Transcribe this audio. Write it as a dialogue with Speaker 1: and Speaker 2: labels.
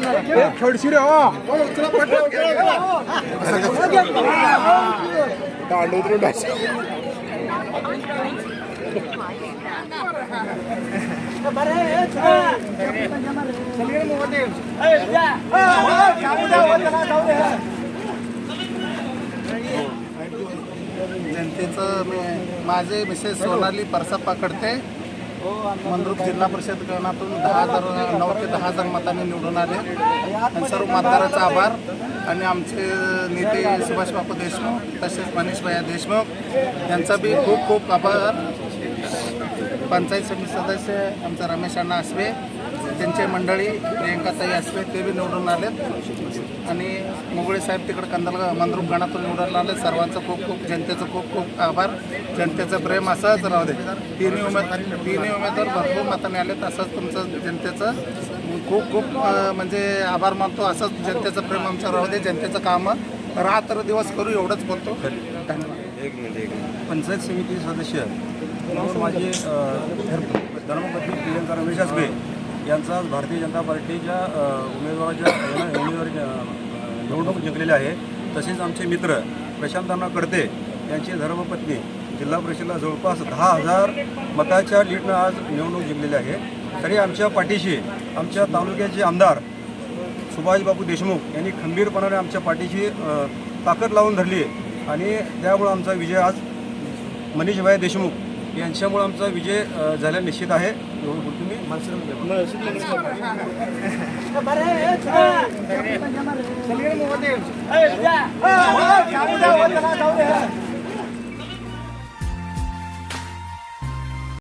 Speaker 1: खडशी रे
Speaker 2: जनतेचं माझे मिसेस सोनाली परसाप्पा कडते मंद्रुप जिल्हा परिषद गणातून 9 ते 10,000 मतांनी निवडून आले आणि सर्व मतदाराचा आभार आणि आमचे नेते सुभाष बापू देशमुख तसेच मनीष भैया देशमुख यांचा बी खूप खूप आभार. पंचायत समिती सदस्य आमचा रमेश अण्णा आसवे त्यांचे मंडळी प्रियंकाताई आसवे ते बी निवडून आलेत आणि मुगळे साहेब तिकडे मंद्रुप गणातून निवडून आले. सर्वांचं खूप खूप जनतेचं खूप खूप आभार. जनतेचं प्रेम असंच राहू दे. तिन्ही उमेदवार भरपूर मताने आलेत. असंच तुमचं जनतेचं खूप खूप म्हणजे आभार मानतो. असंच जनतेचं प्रेम आमच्यावर राहू दे. जनतेचं कामं रात्र दिवस करू एवढंच बोलतो. धन्यवाद.
Speaker 3: पंचायत समिती सदस्य म्हणून माझे धर्मपत्नी प्रियंका रमेश आसवे यांचा भारतीय जनता पार्टीच्या उमेदवाराच्या निवडणूक जिंकलेल्या आहे. तसेच आमचे मित्र प्रशांत अण्णा कडते यांची धर्मपत्नी जिल्हा परिषदेला जवळपास 10,000 मताच्या लीडनं आज निवडणूक जिंकलेली आहे. तरी आमच्या पाठीशी आमच्या तालुक्याचे आमदार सुभाष बापू देशमुख यांनी खंबीरपणाने आमच्या पाठीशी ताकद लावून धरली आहे आणि त्यामुळे आमचा विजय आज मनीष भाई देशमुख यांच्यामुळे आमचा विजय झाला निश्चित आहे. तुम्ही